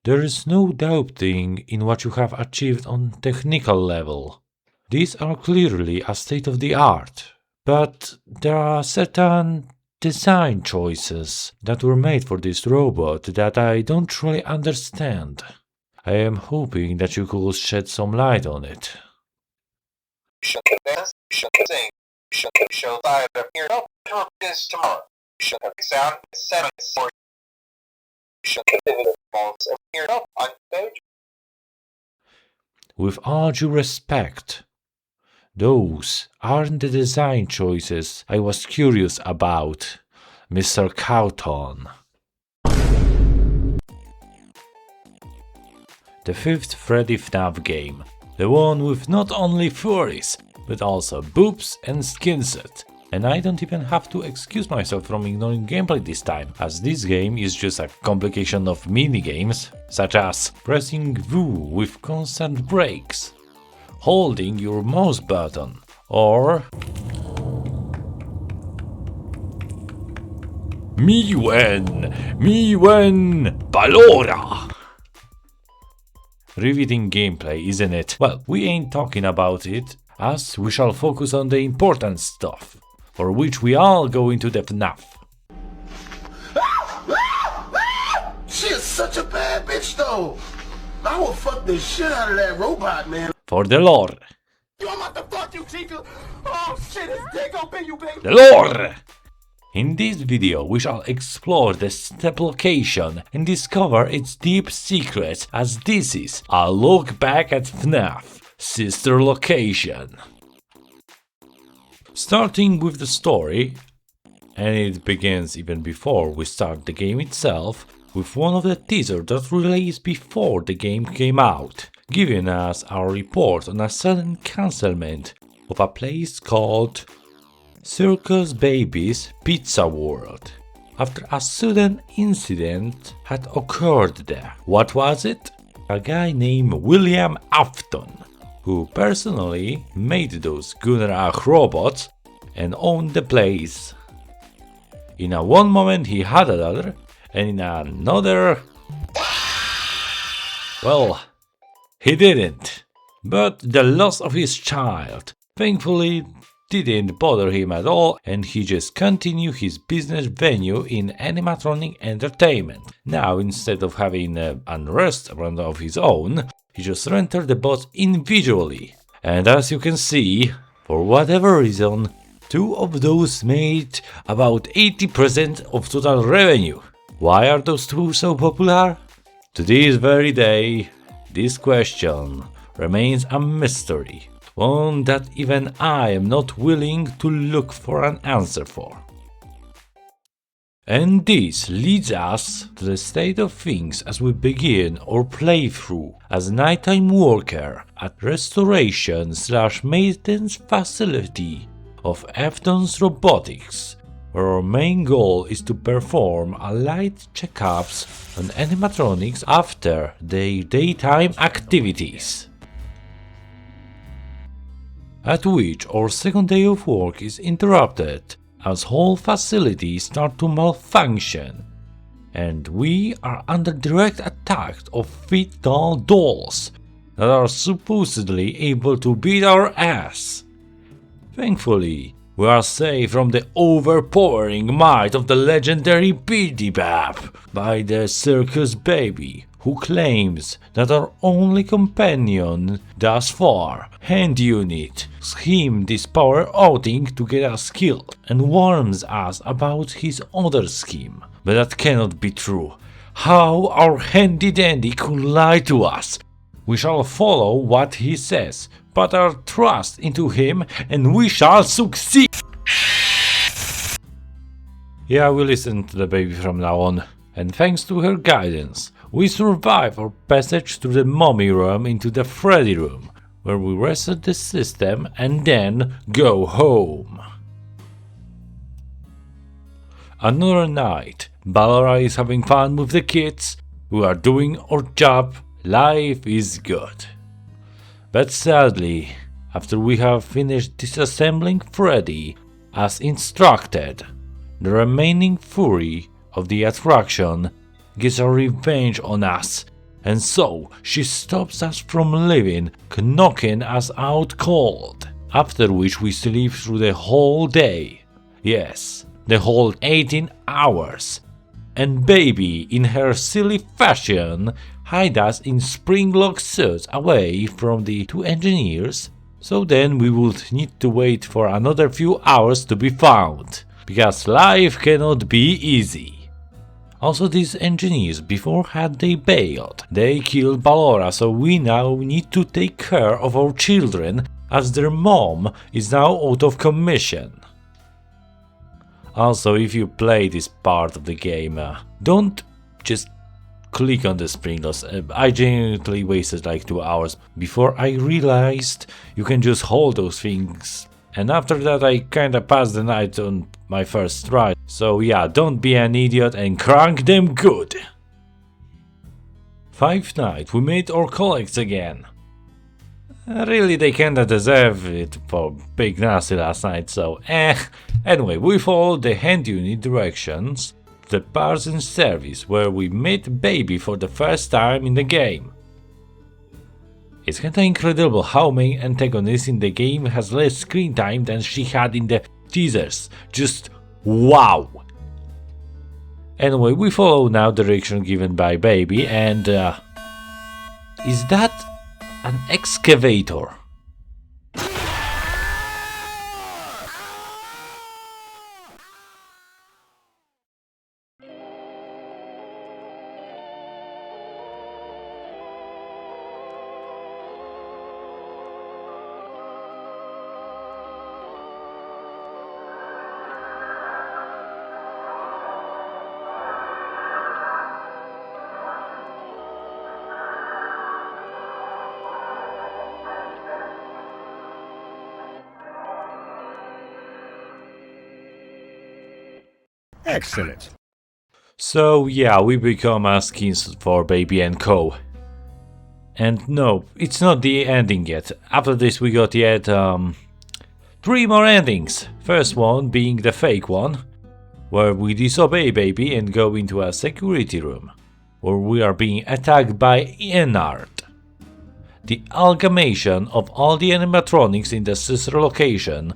There is no doubting in what you have achieved on technical level. These are clearly a state of the art, but there are certain design choices that were made for this robot that I don't truly understand. I am hoping that you could shed some light on it. With all due respect, those aren't the design choices I was curious about, Mr. Cowton. The fifth Freddy FNaF game, the one with not only furries, but also boobs and skin set. And I don't even have to excuse myself from ignoring gameplay this time, as this game is just a complication of minigames, such as pressing V with constant breaks, holding your mouse button, or Miwen Balora. Riveting gameplay, isn't it? Well, we ain't talking about it, as we shall focus on the important stuff, for which we all go into the FNaF. She is such a bad bitch though. I will fuck the shit out of that robot, man. For the lore. Yo, I'm about to fuck you, Chica. Oh shit, his dick up in you, baby. The lore! In this video, we shall explore the step location and discover its deep secrets, as this is a look back at FNaF sister location. Starting with the story, and it begins even before we start the game itself, with one of the teasers that released before the game came out, giving us our report on a sudden cancellation of a place called Circus Baby's Pizza World, after a sudden incident had occurred there. What was it? A guy named William Afton, who personally made those Gunnar robots and owned the place. In a one moment he had a daughter, and in another, well, he didn't. But the loss of his child thankfully didn't bother him at all, and he just continued his business venue in animatronic entertainment. Now, instead of having a restaurant of his own, he just rented the bots individually. And as you can see, for whatever reason, two of those made about 80% of total revenue. Why are those two so popular? To this very day, this question remains a mystery. One that even I am not willing to look for an answer for. And this leads us to the state of things as we begin our playthrough as a nighttime worker at restoration/maintenance facility of Afton's Robotics, where our main goal is to perform a light checkups on animatronics after their daytime activities. At which our second day of work is interrupted as whole facilities start to malfunction, and we are under direct attack of feet-tall dolls that are supposedly able to beat our ass. Thankfully, we are safe from the overpowering might of the legendary Bidibab by the Circus Baby, who claims that our only companion thus far, Hand Unit, schemed this power outing to get us killed, and warns us about his other scheme. But that cannot be true. How our handy dandy could lie to us? We shall follow what he says, put our trust into him, and we shall succeed! Yeah, we listen to the baby from now on, and thanks to her guidance, we survive our passage through the mommy room into the Freddy room, where we reset the system and then go home. Another night, Balora is having fun with the kids, we are doing our job, life is good. But sadly, after we have finished disassembling Freddy as instructed, the remaining fury of the attraction gets a revenge on us And so she stops us from leaving, knocking us out cold. After which we sleep through the whole day. Yes, the whole 18 hours. And baby, in her silly fashion, hide us in springlock suits away from the two engineers, so then we would need to wait for another few hours to be found, because life cannot be easy. Also, these engineers, before had they bailed, they killed Ballora, so we now need to take care of our children, as their mom is now out of commission. Also, if you play this part of the game, don't just click on the sprinklers. I genuinely wasted like 2 hours before I realized you can just hold those things. And after that I kinda passed the night on my first try. So yeah, don't be an idiot and crank them good. 5th night, we made our collects again. Really, they kinda deserve it for Big Nasty last night, so Anyway, we followed the hand unit directions to the parts and service where we met Baby for the first time in the game. It's kinda incredible how many antagonists in the game has less screen time than she had in the teasers. Just wow! Anyway, we follow now direction given by Baby and is that an excavator? Excellent. So yeah, we become skins for Baby and Co. And no, it's not the ending yet. After this we got yet 3 more endings. First one being the fake one, where we disobey Baby and go into a security room, where we are being attacked by Ennard. The amalgamation of all the animatronics in the sister location,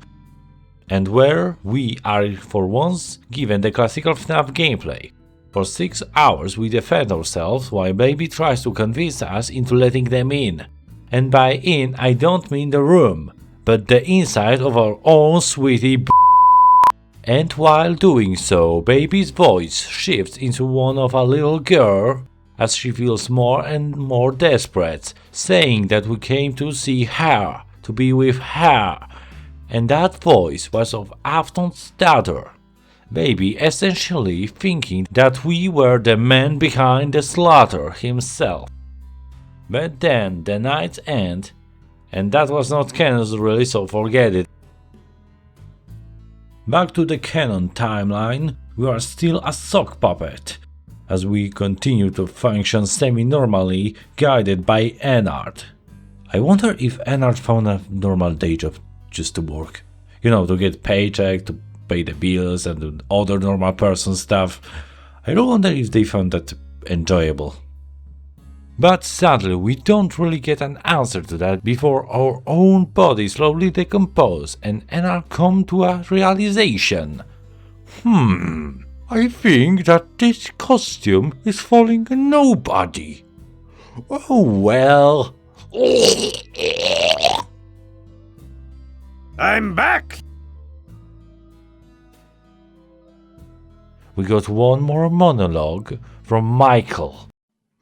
and where we are for once given the classical FNaF gameplay. For 6 hours we defend ourselves while Baby tries to convince us into letting them in. And by in I don't mean the room, but the inside of our own sweetie And while doing so, Baby's voice shifts into one of a little girl as she feels more and more desperate, saying that we came to see her, to be with her. And that voice was of Afton's daughter, Baby essentially thinking that we were the man behind the slaughter himself. But then the nights end, and that was not canon really, so forget it. Back to the canon timeline, we are still a sock puppet, as we continue to function semi-normally, guided by Ennard. I wonder if Ennard found a normal day job just to work. You know, to get paycheck, to pay the bills and do other normal person stuff. I don't wonder if they found that enjoyable. But sadly, we don't really get an answer to that before our own bodies slowly decompose and Ennard come to a realization. I think that this costume is fooling nobody. Oh well. I'm back! We got one more monologue from Micheal.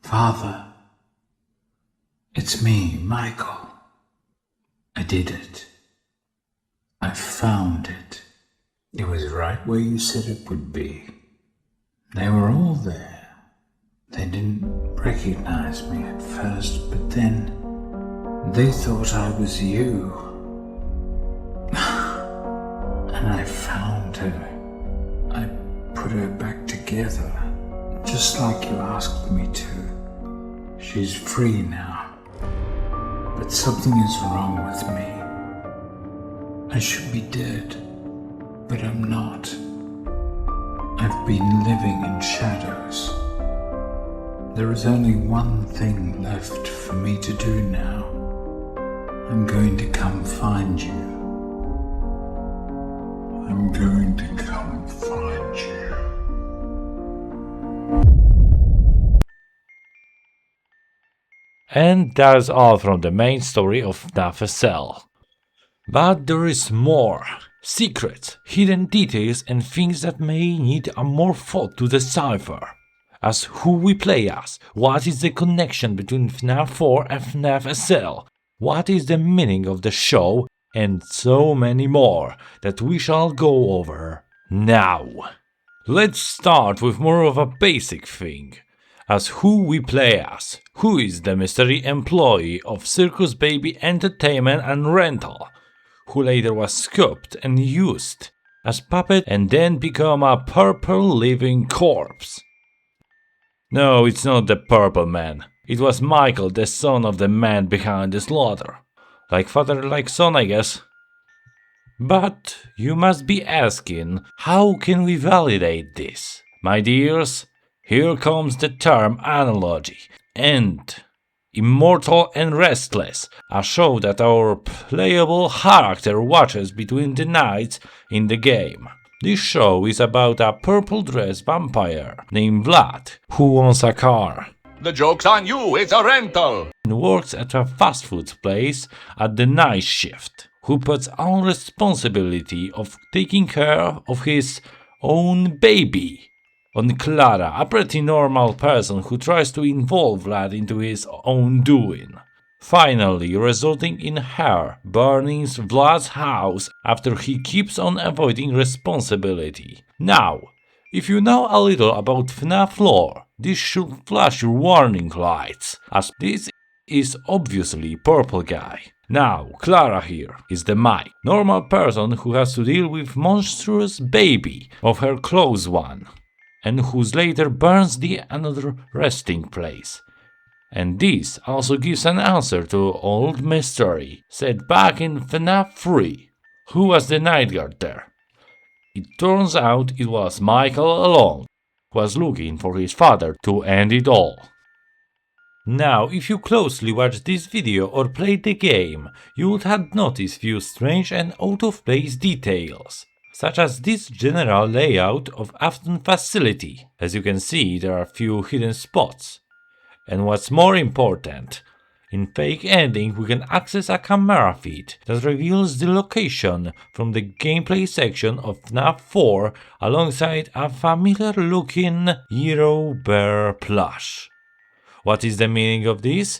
Father, it's me, Micheal. I did it. I found it. It was right where you said it would be. They were all there. They didn't recognize me at first, but then they thought I was you. And I found her. I put her back together, just like you asked me to. She's free now. But something is wrong with me. I should be dead, but I'm not. I've been living in shadows. There is only one thing left for me to do now. I'm going to come find you. I'm going to come find you. And that's all from the main story of FNaF SL. But there is more. Secrets, hidden details and things that may need a more thought to decipher. As who we play as, what is the connection between FNaF 4 and FNaF SL, what is the meaning of the show, and so many more that we shall go over now. Let's start with more of a basic thing. As who we play as, who is the mystery employee of Circus Baby Entertainment and Rental, who later was sculpted and used as puppet and then become a purple living corpse. No, it's not the Purple Man. It was Micheal, the son of the man behind the slaughter. Like father, like son, I guess. But you must be asking, how can we validate this? My dears, here comes the term analogy. And Immortal and Restless, a show that our playable character watches between the nights in the game. This show is about a purple-dressed vampire named Vlad, who owns a car. The joke's on you, it's a rental. And works at a fast food place at the night shift, who puts on responsibility of taking care of his own baby on Clara, a pretty normal person who tries to involve Vlad into his own doing, finally resulting in her burning Vlad's house after he keeps on avoiding responsibility. Now, if you know a little about FNaF lore, this should flash your warning lights, as this is obviously Purple Guy. Now, Clara here is the Mike, normal person who has to deal with monstrous baby of her close one, and whose later burns the another resting place. And this also gives an answer to old mystery, said back in FNaF 3. Who was the night guard there? It turns out it was Micheal alone, who was looking for his father to end it all. Now, if you closely watch this video or played the game, you would have noticed few strange and out-of-place details, such as this general layout of Afton facility. As you can see, there are few hidden spots. And what's more important, in Fake Ending we can access a camera feed that reveals the location from the gameplay section of FNaF 4 alongside a familiar looking Hero Bear plush. What is the meaning of this?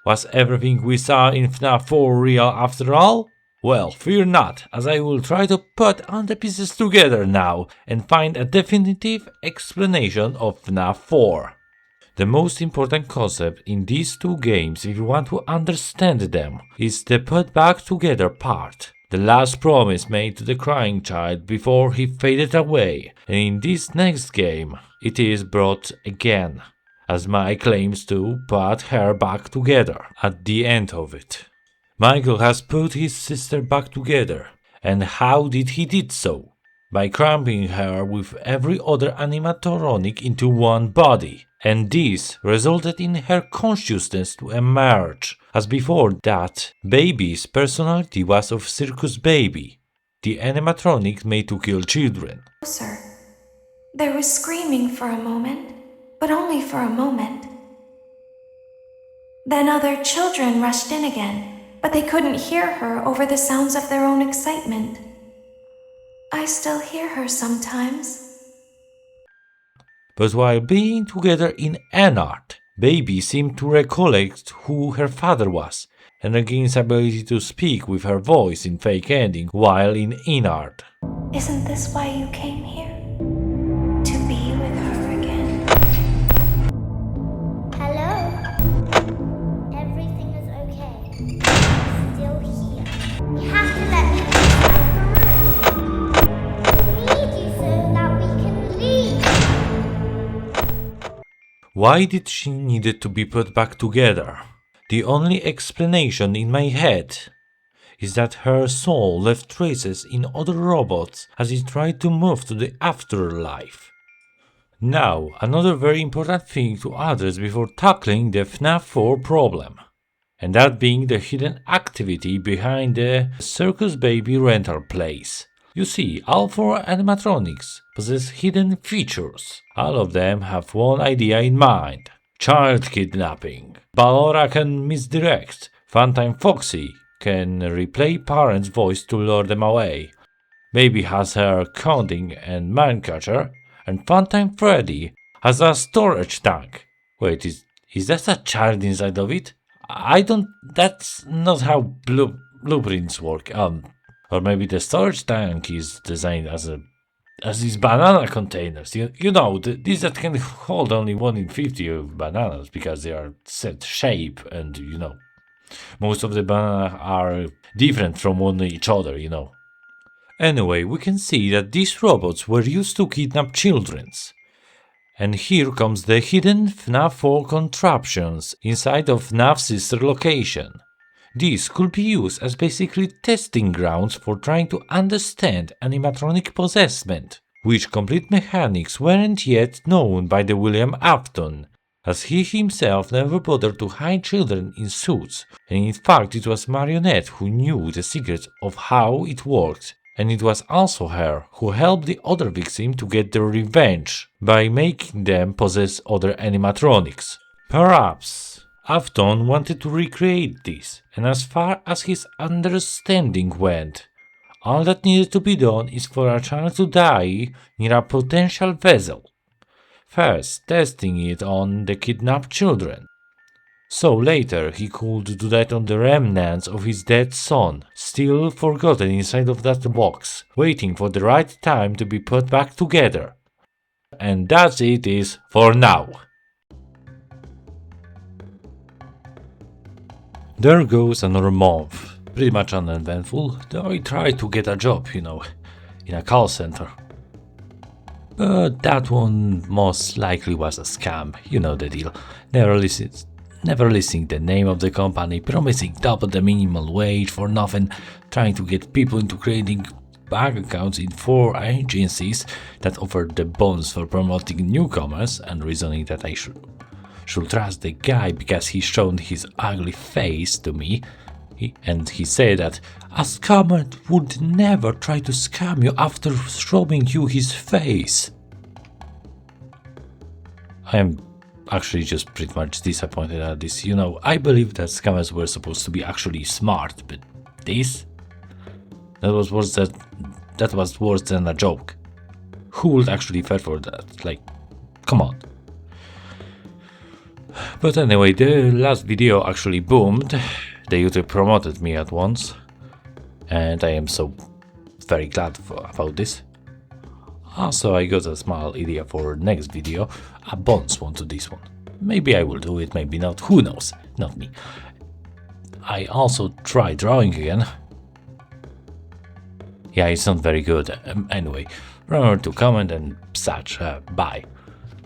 Was everything we saw in FNaF 4 real after all? Well, fear not, as I will try to put all the pieces together now and find a definitive explanation of FNaF 4. The most important concept in these two games, if you want to understand them, is the put back together part. The last promise made to the crying child before he faded away, and in this next game, it is brought again, as Mike claims to put her back together at the end of it. Micheal has put his sister back together, and how did he did so? By cramping her with every other animatronic into one body, and this resulted in her consciousness to emerge, as before that, Baby's personality was of Circus Baby, the animatronic made to kill children. Sir, there was screaming for a moment, but only for a moment. Then other children rushed in again, but they couldn't hear her over the sounds of their own excitement. I still hear her sometimes. But while being together in Anart, Baby seemed to recollect who her father was, and regains ability to speak with her voice in Fake Ending while in Inart. Isn't this why you came here? To be with her again? Hello? Everything is okay. I'm still here. You have to let me inside the room. We need you so that we can leave. Why did she need to be put back together? The only explanation in my head is that her soul left traces in other robots as it tried to move to the afterlife. Now, another very important thing to address before tackling the FNAF 4 problem, and that being the hidden activity behind the Circus Baby rental place. You see, all 4 animatronics possess hidden features. All of them have one idea in mind: child kidnapping. Ballora can misdirect. Funtime Foxy can replay parents' voice to lure them away. Baby has her counting and mind catcher, and Funtime Freddy has a storage tank. Wait, is that a child inside of it? I don't. That's not how blueprints work. Or maybe the storage tank is designed as these banana containers. You know, these that can hold only 1 in 50 of bananas because they are set shape, and you know, most of the bananas are different from one each other. You know. Anyway, we can see that these robots were used to kidnap children. And here comes the hidden FNAF 4 contraptions inside of FNAF's sister location. These could be used as basically testing grounds for trying to understand animatronic possessment, which complete mechanics weren't yet known by the William Afton, as he himself never bothered to hide children in suits, and in fact it was Marionette who knew the secrets of how it worked. And it was also her who helped the other victim to get their revenge by making them possess other animatronics. Perhaps Afton wanted to recreate this, and as far as his understanding went, all that needed to be done is for a child to die near a potential vessel, first testing it on the kidnapped children. So later he could do that on the remnants of his dead son, still forgotten inside of that box, waiting for the right time to be put back together. And that's it is for now. There goes another month, pretty much uneventful, though I tried to get a job, you know, in a call center. But that one most likely was a scam, you know the deal. Never listing the name of the company, promising double the minimum wage for nothing, trying to get people into creating bank accounts in 4 agencies that offer the bonus for promoting newcomers, and reasoning that I should trust the guy because he showed his ugly face to me. He said that a scammer would never try to scam you after showing you his face. I am actually just pretty much disappointed at this. You know, I believe that scammers were supposed to be actually smart, but this? That was worse than a joke. Who would actually fall for that? Like, come on. But anyway, the last video actually boomed. The YouTube promoted me at once, and I am so very glad about this. Also, I got a small idea for next video, a bonus one to this one. Maybe I will do it, maybe not, who knows, not me. I also tried drawing again. Yeah, it's not very good. Anyway, remember to comment and such. Bye.